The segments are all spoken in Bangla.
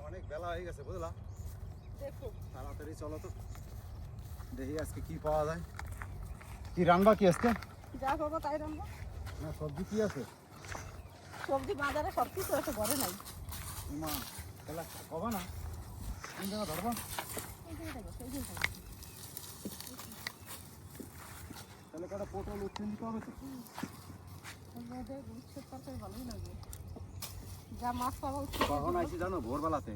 অনেক বেলা হয়ে গেছে বুঝলা, দেখো তাড়াতাড়ি চলো তো, দেখি আজকে কি পাওয়া যায়। কি রান্না কি আজকে? যা করবো তাই রান্না। না সবজি কি আছে? সবজি বাজারে সব কিছু আছে, ঘরে নাই। মা তাহলে কবা না, কোন জায়গা ধরবা? তাহলে কটা পটল উচ্ছে দিতে হবে তো। উচ্ছের তরকারি ভালোই লাগবে। যা মাছ পাবো কখন আইছি জানো? ভোরবেলাতে।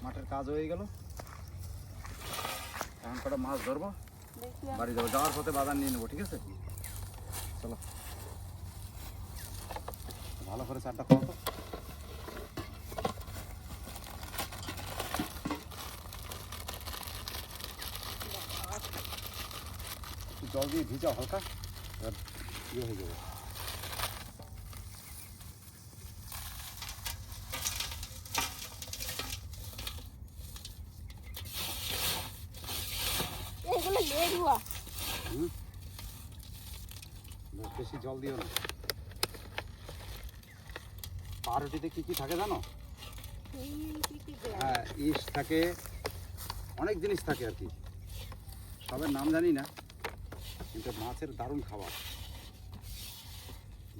মাঠের কাজ হয়ে গেল, এখন কটা মাছ ধরবো, বাড়ি যাবো। যাওয়ার পথে বাজার নিয়ে নেবো, ঠিক আছে? চলো ভালো করে চারটা খাওয়া তো। একটু জল দিয়ে ভিজাও হালকা, এবার ইয়ে হয়ে যাবে। এইগুলো লেড়ুয়া। বেশি জল দিও না। পাউরুটিতে কি কি থাকে জানো? হ্যাঁ, ইস্ট থাকে, অনেক জিনিস থাকে আর কি, সবের নাম জানি না, কিন্তু মাছের দারুণ খাবার।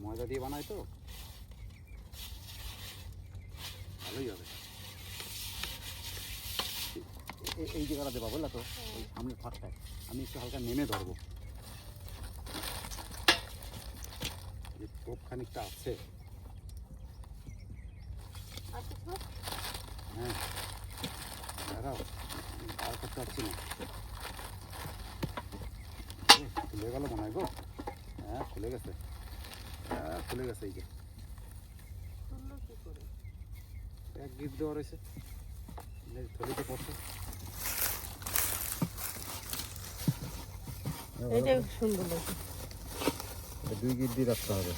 ময়দা দিয়ে বানায় তো, ভালোই হবে। এই জায়গাটা দেবা বললা তো, ওই সামনের ফাঁকটায় আমি একটু হালকা নেমে ধরবো, যে টোপ খানিকটা আছে। হ্যাঁ দাঁড়াও, আর করতে পারছি না। খুলে গেল মনে হয় গো। হ্যাঁ খুলে গেছে, হ্যাঁ খুলে গেছে। এই যে এক গিট দেওয়া রয়েছে, থলিতে পড়ছে। এইটা সুন্দর লাগে। দুই গিট দিয়ে রাখতে হবে।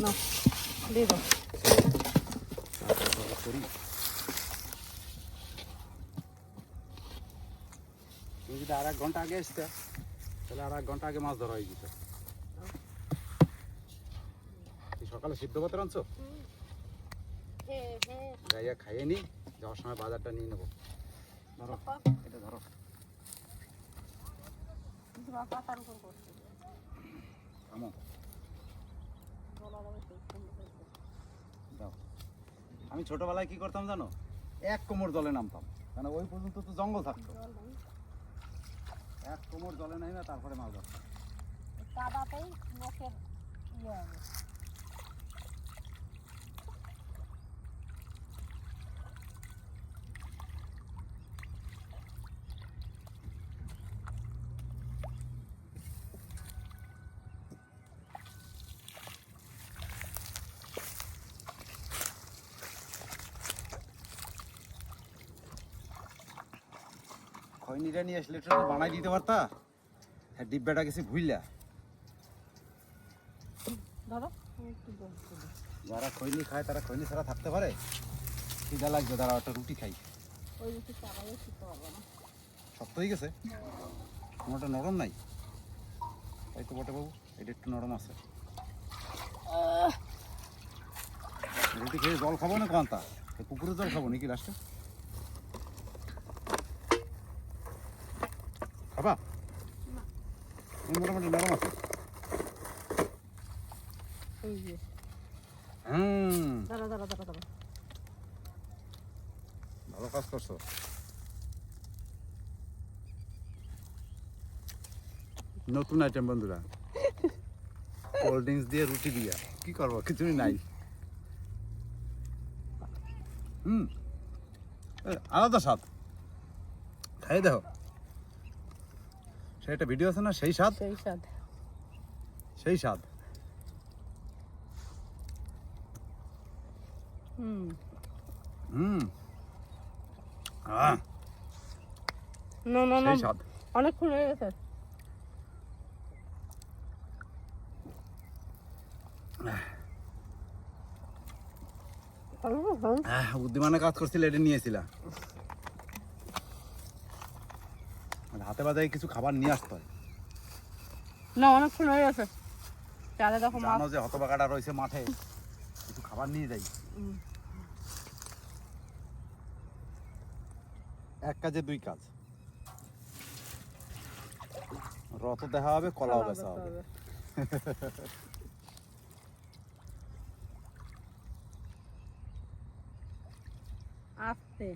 না দিয়ে দাও। করি তুমি যদি আর 1 ঘন্টা আগে আসতে, তাহলে আর 1 ঘন্টা আগে মাছ ধরা হয়ে যেত। সকালে সিদ্ধ ভাত রাঁধছো? যাইয়া খাইয়ে নি, যাওয়ার সময় বাজারটা নিয়ে নেবো। ধরো এটা ধরো। দাও। আমি ছোটবেলায় কি করতাম জানো? 1 কোমর জলে নামতাম, কারণ ওই পর্যন্ত তো জঙ্গল থাকতো। 1 কোমর জলে নাই না, তারপরে মাছ ধরতাম। কাদাতেই নখের ইয়ে হবে। খৈনিটা নিয়ে আসলে একটু বানাই দিতে পারতা। হ্যাঁ ডিব্বাটা গেছি ভুইলা। যারা খৈনি খায় তারা খৈনি ছাড়া থাকতে পারে? খিদা লাগবে, তারা একটা রুটি খাই। শক্ত হয়ে গেছে, কোনোটা নরম নাই। তাই তো বটে বাবু, এটা একটু নরম আছে। রুটি খেয়ে জল খাবো না কান্তা, পুকুরের জল খাবো নাকি লাস্টে? খাবা? মোটামুটি নরম আছে। ভালো কাজ করছো। নতুন আইটেম বন্ধুরা, কোল্ড ড্রিঙ্কস দিয়ে রুটি দিয়া কি করবো, কিছুই নাই। আলাদা স্বাদ, খাই দেখো। সেটা ভিডিও আছে না, সেই স্বাদ, সেই স্বাদ, সেই স্বাদ। সেই স্বাদ। অনেকক্ষণ হয়ে গেছে। বুদ্ধিমানে কাজ করছিল, এটা নিয়েছিলাম। হাতে 4টে বাজে কিছু খাবার নিয়ে আসতে হয়। না অনেকক্ষণ হয়ে গেছে। চালে দেখো মাছ। জানো যে হতবাগাটা রয়েছে মাঠে, কিছু খাবার নিয়ে যাই। এক কাজে দুই কাজ, রত দেখা হবে, কলাও বেচা হবে। আস্তে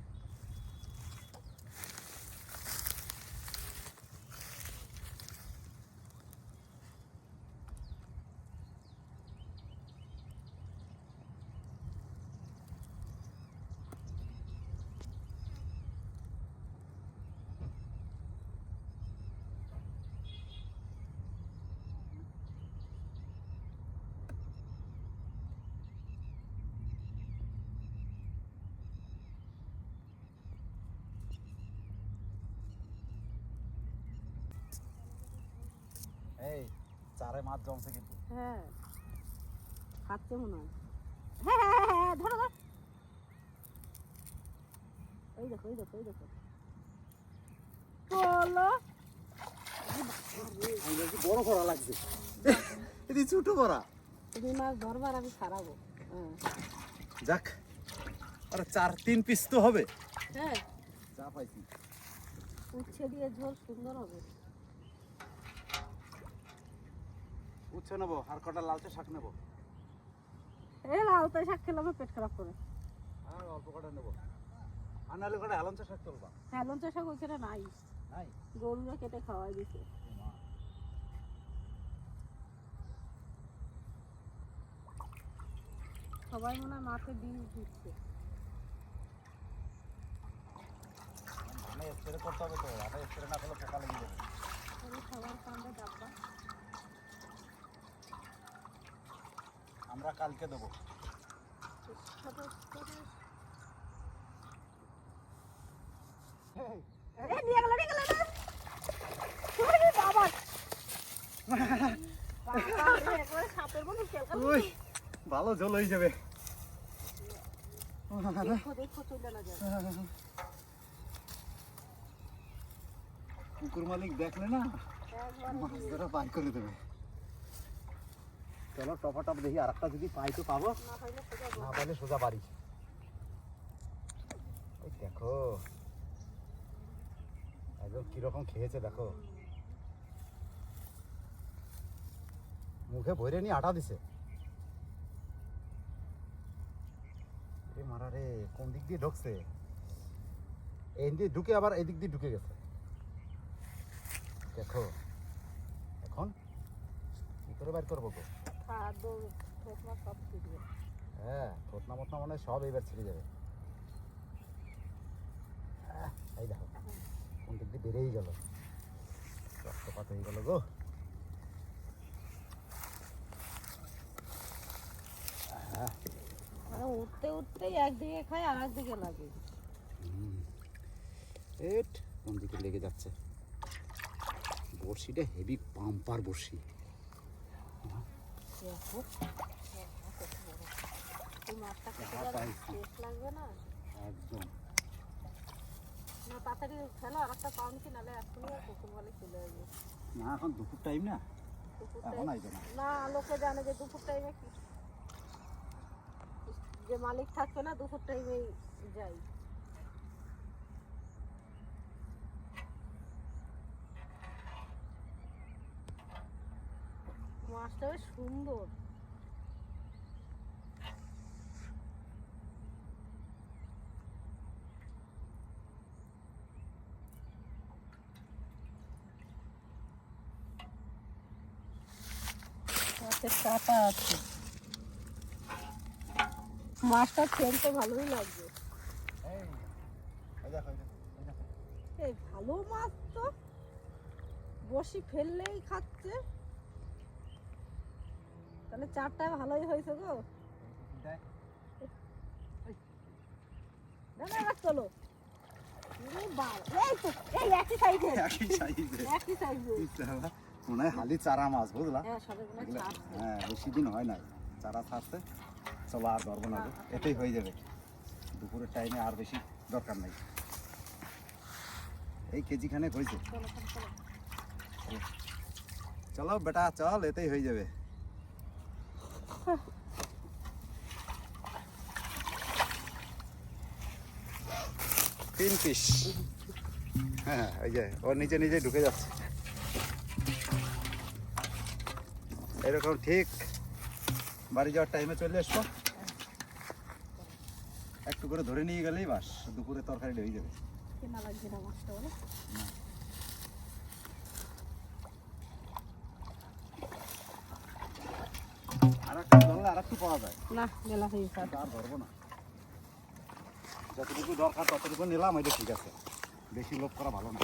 এই চারে মাছ জমছে কিন্তু। হ্যাঁ খাচ্ছে মনে হয়। হ্যাঁ হ্যাঁ হ্যাঁ হ্যাঁ, ধরো ধরো। এই দেখো এই দেখো এই দেখো চলো। বড় করা লাগছে, এটি ছোট করা। তুমি মাছ ধরবার আমি ছাড়াবো। হ্যাঁ যাক, আরে 4-3 পিস তো হবে। হ্যাঁ যা পাইছি উচ্ছে দিয়ে ঝোল সুন্দর হবে। উচ্ছে নেবো, আর কটা লালচে শাক নেবো। এই লালতে শাক খেলে আমার পেট খারাপ করে। আর অল্প কটা নেবো, আর নাহলে কটা হেলঞ্চা শাক তুলবা। হ্যাঁ লঞ্চা শাক ওইখানে নাই, নাই গরুরা কেটে খাওয়াই দিছে। সবাই মনে হয় মাকে ডিম দিচ্ছে। ধানে স্প্রে করতে হবে তো, ধানে স্প্রে না করলে পোকা লেগে যাবে। সবার কান্দে ডাব্বা। আমরা কালকে দেবো। এই নিয়ে গেল না। ওরে বাবা। বাবা রে, একবারে সাপের মতো খেলকা। ওই ভালো ঝোল হয়ে যাবে। দেখো দেখো চলে না যায়। কুকুর মালিক দেখলে না মাছ ধরা বাই করে দেবে। চলো টপা টপ দেখি, আর একটা যদি পাই তো পাবো, না পাইলে সোজা বাড়ি। ওই দেখো একদম কিরকম খেয়েছে দেখো, মুখে ভরে নিয়ে আটা দিছে। এ মারা রে, কোন দিক দিয়ে ঢুকছে? এই দিক দিয়ে ঢুকে আবার এই দিক দিয়ে ঢুকে গেছে। দেখো এখন কি করে বাইর করবো গো? খাদ্য ঠোকমা সব ছিড়বে। হ্যাঁ থতনা মতনা মানে সব এবার ছেড়ে যাবে। এই দেখো কোন দিক দিয়ে বেড়েই গেল, রক্তপাত হয়ে গেল গো। মানে উঠতে উঠতেই একদিকে খায় আর একদিকে লাগে। এট কোন দিকে লেগে যাচ্ছে। বড়শিটা হেভি পাম্পার বড়শি। দেখো এই মাছটা খেতে গেলে টেস্ট লাগবে না একদম। না তাড়াতাড়ি ফেলো, আর একটা পাউন্ড কি নালে এখনই কুকুর বলে চলে আসবে। না এখন দুপুর টাইম না, দুপুর এখন টাইম আইবে না। না, লোকে জানে যে দুপুর টাইমে কি যে মালিক থাকবে না, দুপুর টাইমেই যাই। মাছটা বেশ সুন্দর। কাটা আছে, মাছটা খেলতে ভালোই লাগবে। এই ভালো মাছ তো, বসি ফেললেই খাচ্ছে। তাহলে চারটা ভালোই হয়েছে গো। দাদা এবার চলো। এই একই সাইজে, একই সাইজে মনে হয় হালি চারা মাছ, বুঝলা? হ্যাঁ সবাই মনে হয় ছাড়ছে। হ্যাঁ বেশি দিন হয় নাই চারা ছাড়ছে। চলো আর ধরবো না, এটাই হয়ে যাবে। দুপুরের টাইমে আর বেশি দরকার নাই। এই কেজি খানেক হয়েছে। চলো চলো চলো। চলো বেটা চল, এতেই হয়ে যাবে। তিন পিস। হ্যাঁ ওই যে ওর নিচে নিজে ঢুকে যাচ্ছে। এরকম ঠিক বাড়ি যাওয়ার টাইমে চলে এসো, একটু করে ধরে নিয়ে গেলেই বাস, দুপুরে তরকারি হয়ে যাবে। কেনা লাগছে না মাছটা বলো। আর একটু ধরলে আর একটু পাওয়া যায়, না বেলা হয়ে গেছে। আর ধরবো না, যতটুকু দরকার ততটুকু নিলাম, এটা ঠিক আছে, বেশি লোভ করা ভালো না।